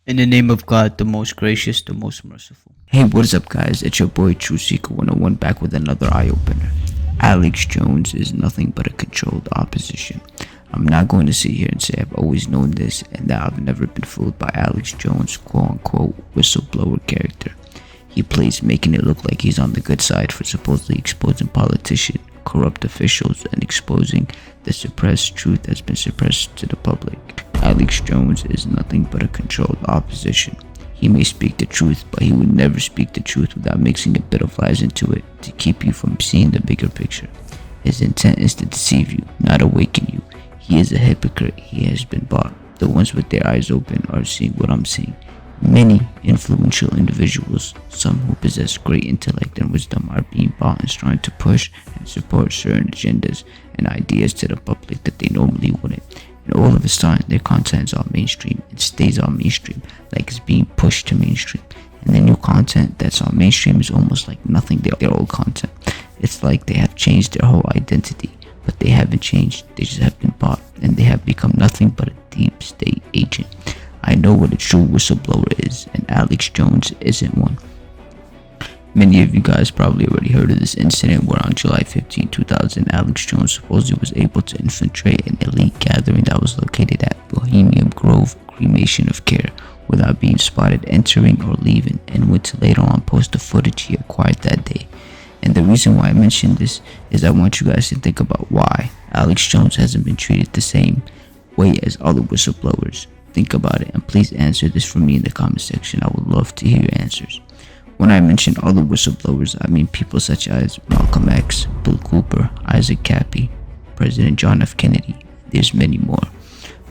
In the name of God, the most gracious, the most merciful. Hey, what is up, guys? It's your boy True Seeker 101 back with another eye opener. Alex Jones is nothing but a controlled opposition. I'm not going to sit here and say I've always known this and that I've never been fooled by Alex Jones' quote unquote whistleblower character. He plays making it look like he's on the good side for supposedly exposing politicians, corrupt officials, and exposing the suppressed truth that's been suppressed to the public. Alex Jones is nothing but a controlled opposition. He may speak the truth, but he would never speak the truth without mixing a bit of lies into it to keep you from seeing the bigger picture. His intent is to deceive you, not awaken you. He is a hypocrite. He has been bought. The ones with their eyes open are seeing what I'm seeing. Many influential individuals, some who possess great intellect and wisdom, are being bought and trying to push and support certain agendas and ideas to the public that they normally wouldn't. And all of a sudden, their content is all mainstream and stays on mainstream, like it's being pushed to mainstream. And the new content that's on mainstream is almost like nothing their old content. It's like they have changed their whole identity, but they haven't changed. They just have been bought, and they have become nothing but a deep state agent. I know what a true whistleblower is, and Alex Jones isn't one. Many of you guys probably already heard of this incident where on July 15, 2000, Alex Jones supposedly was able to infiltrate an elite gathering that was located at Bohemian Grove Cremation of Care without being spotted entering or leaving, and went to later on post the footage he acquired that day. And the reason why I mention this is I want you guys to think about why Alex Jones hasn't been treated the same way as other whistleblowers. Think about it, and please answer this for me in the comment section. I would love to hear your answers. When I mention other whistleblowers, I mean people such as Malcolm X, Bill Cooper, Isaac Cappy, President John F. Kennedy. There's many more.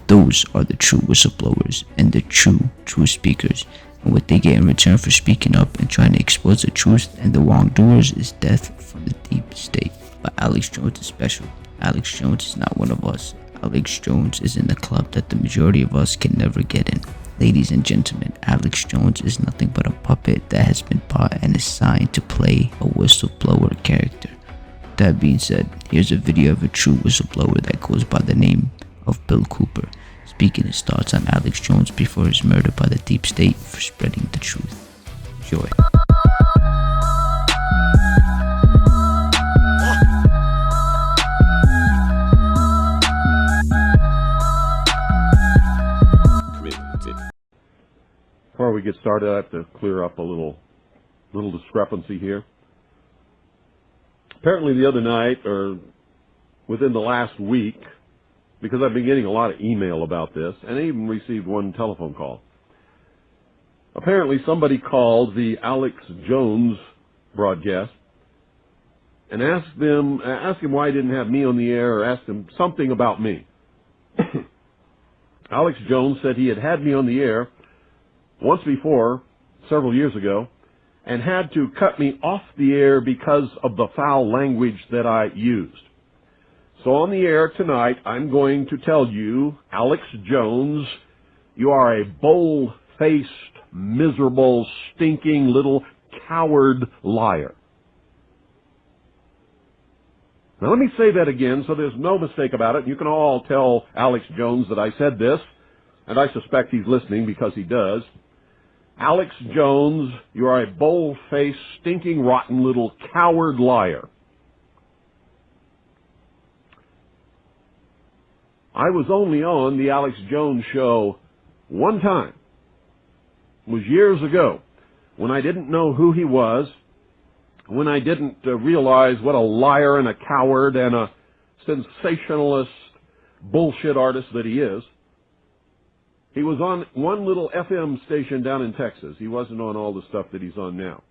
Those are the true whistleblowers and the true speakers. And what they get in return for speaking up and trying to expose the truth and the wrongdoers is death from the deep state. But Alex Jones is special. Alex Jones is not one of us. Alex Jones is in the club that the majority of us can never get in. Ladies and gentlemen, Alex Jones is nothing but a puppet that has been bought and assigned to play a whistleblower character. That being said, here's a video of a true whistleblower that goes by the name of Bill Cooper, speaking his thoughts on Alex Jones before his murder by the deep state for spreading the truth. Enjoy. Before we get started, I have to clear up a little discrepancy here. Apparently the other night, or within the last week, because I've been getting a lot of email about this, and I even received one telephone call. Apparently somebody called the Alex Jones broadcast and asked him why he didn't have me on the air, or asked him something about me. Alex Jones said he had me on the air once before, several years ago, and had to cut me off the air because of the foul language that I used. So on the air tonight, I'm going to tell you, Alex Jones, you are a bold-faced, miserable, stinking little coward liar. Now let me say that again so there's no mistake about it. You can all tell Alex Jones that I said this, and I suspect he's listening because he does. Alex Jones, you are a bold-faced, stinking, rotten little coward liar. I was only on the Alex Jones show one time. It was years ago, when I didn't know who he was, when I didn't realize what a liar and a coward and a sensationalist bullshit artist that he is. He was on one little FM station down in Texas. He wasn't on all the stuff that he's on now.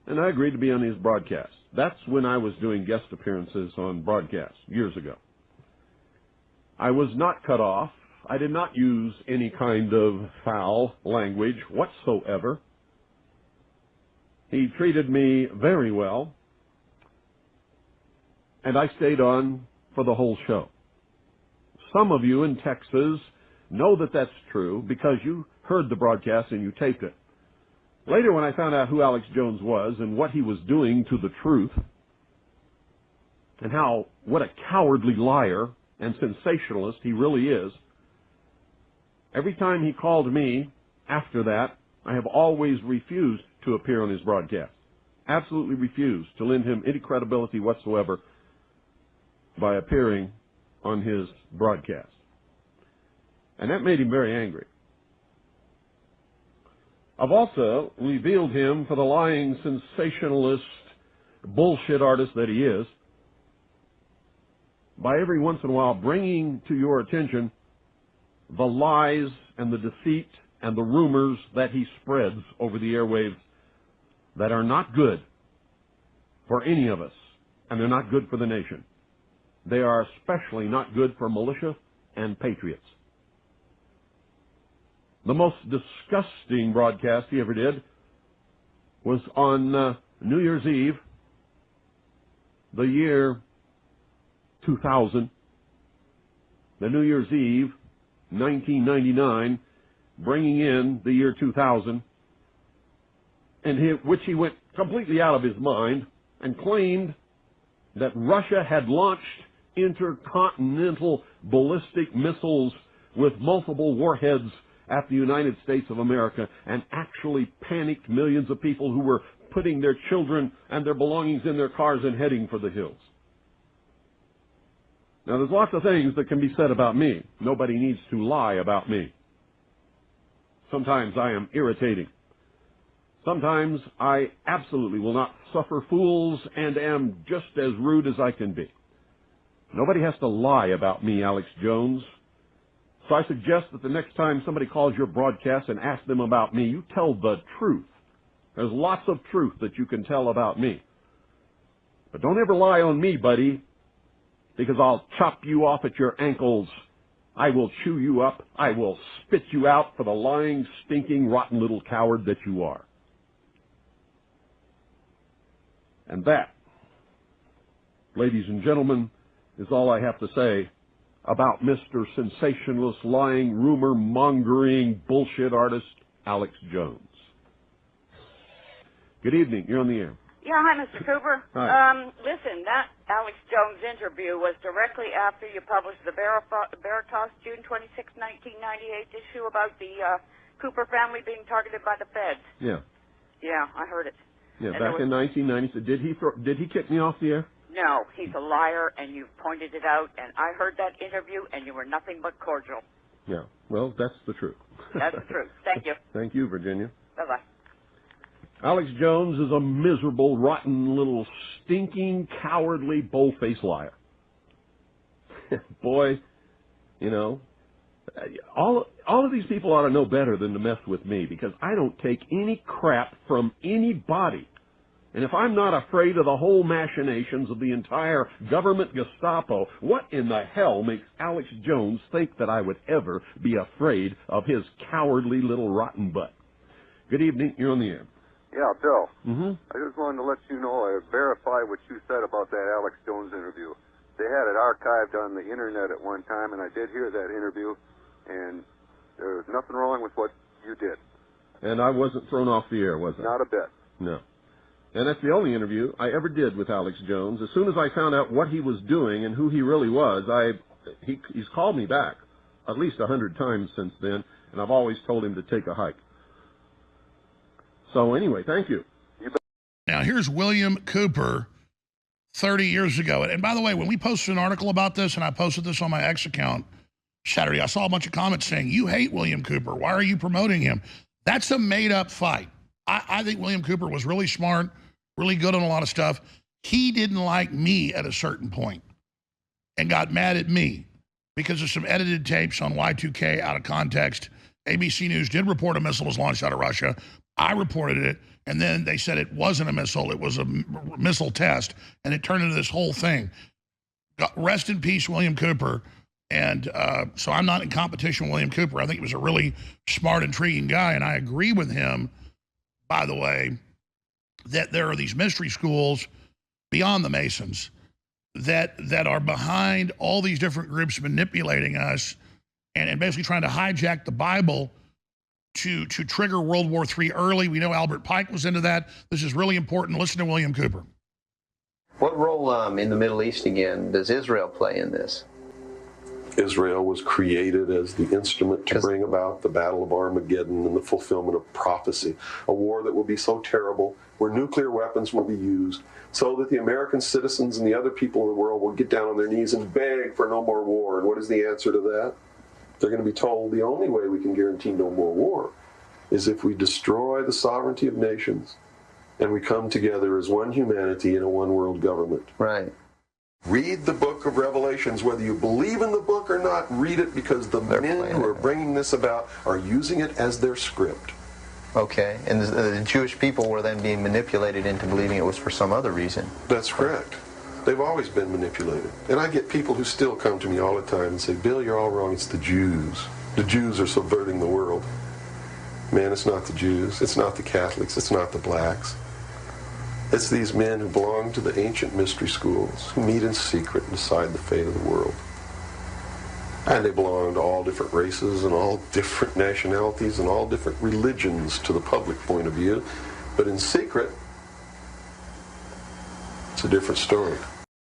And I agreed to be on his broadcast. That's when I was doing guest appearances on broadcasts, years ago. I was not cut off. I did not use any kind of foul language whatsoever. He treated me very well, and I stayed on for the whole show. Some of you in Texas know that that's true because you heard the broadcast and you taped it. Later, when I found out who Alex Jones was and what he was doing to the truth, and what a cowardly liar and sensationalist he really is, every time he called me after that, I have always refused to appear on his broadcast. Absolutely refused to lend him any credibility whatsoever by appearing on his broadcast. And that made him very angry. I've also revealed him for the lying sensationalist bullshit artist that he is by every once in a while bringing to your attention the lies and the deceit and the rumors that he spreads over the airwaves that are not good for any of us, and they're not good for the nation. They are especially not good for militia and patriots. The most disgusting broadcast he ever did was on New Year's Eve, the year 2000, the New Year's Eve, 1999, bringing in the year 2000, which he went completely out of his mind and claimed that Russia had launched intercontinental ballistic missiles with multiple warheads at the United States of America and actually panicked millions of people who were putting their children and their belongings in their cars and heading for the hills. Now, there's lots of things that can be said about me. Nobody needs to lie about me. Sometimes I am irritating. Sometimes I absolutely will not suffer fools and am just as rude as I can be. Nobody has to lie about me, Alex Jones. So I suggest that the next time somebody calls your broadcast and asks them about me, you tell the truth. There's lots of truth that you can tell about me. But don't ever lie on me, buddy, because I'll chop you off at your ankles. I will chew you up. I will spit you out for the lying, stinking, rotten little coward that you are. And that, ladies and gentlemen, is all I have to say about Mr. Sensationalist, lying, rumor-mongering, bullshit artist, Alex Jones. Good evening. You're on the air. Yeah, hi, Mr. Cooper. Hi. Listen, that Alex Jones interview was directly after you published the Veritas June 26, 1998 issue about the Cooper family being targeted by the feds. Yeah. Yeah, I heard it. Yeah, And back in 1990. Did he kick me off the air? No, he's a liar, and you've pointed it out, and I heard that interview, and you were nothing but cordial. Yeah. Well, that's the truth. That's the truth. Thank you. Thank you, Virginia. Bye-bye. Alex Jones is a miserable, rotten, little, stinking, cowardly, bold-faced liar. Boy, you know, all of these people ought to know better than to mess with me, because I don't take any crap from anybody. And if I'm not afraid of the whole machinations of the entire government Gestapo, what in the hell makes Alex Jones think that I would ever be afraid of his cowardly little rotten butt? Good evening. You're on the air. Yeah, Bill. Mm-hmm. I just wanted to let you know I verify what you said about that Alex Jones interview. They had it archived on the internet at one time, and I did hear that interview, and there was nothing wrong with what you did. And I wasn't thrown off the air, was I? Not a bit. No. And that's the only interview I ever did with Alex Jones. As soon as I found out what he was doing and who he really was, he's called me back at least 100 times since then, and I've always told him to take a hike. So anyway, thank you. Now, here's William Cooper 30 years ago. And by the way, when we posted an article about this, and I posted this on my X account Saturday, I saw a bunch of comments saying, you hate William Cooper. Why are you promoting him? That's a made-up fight. I think William Cooper was really smart, really good on a lot of stuff. He didn't like me at a certain point and got mad at me because of some edited tapes on Y2K out of context. ABC News did report a missile was launched out of Russia. I reported it, and then they said it wasn't a missile. It was a missile test, and it turned into this whole thing. Rest in peace, William Cooper. And so I'm not in competition with William Cooper. I think he was a really smart, intriguing guy, and I agree with him, by the way, that there are these mystery schools beyond the Masons that are behind all these different groups manipulating us and basically trying to hijack the Bible to trigger World War III early. We know Albert Pike was into that. This is really important. Listen to William Cooper. What role in the Middle East, again, does Israel play in this? Israel was created as the instrument to bring about the Battle of Armageddon and the fulfillment of prophecy, a war that will be so terrible, where nuclear weapons will be used, so that the American citizens and the other people in the world will get down on their knees and beg for no more war. And what is the answer to that? They're going to be told the only way we can guarantee no more war is if we destroy the sovereignty of nations and we come together as one humanity in a one world government. Right. Read the book of Revelations, whether you believe in the book or not. Read it, because the men who are bringing this about are using it as their script. Okay, and the Jewish people were then being manipulated into believing it was for some other reason. That's correct. They've always been manipulated. And I get people who still come to me all the time and say, Bill, you're all wrong. It's the Jews. The Jews are subverting the world. Man, it's not the Jews. It's not the Catholics. It's not the blacks. It's these men who belong to the ancient mystery schools, who meet in secret and decide the fate of the world. And they belong to all different races and all different nationalities and all different religions to the public point of view. But in secret, it's a different story.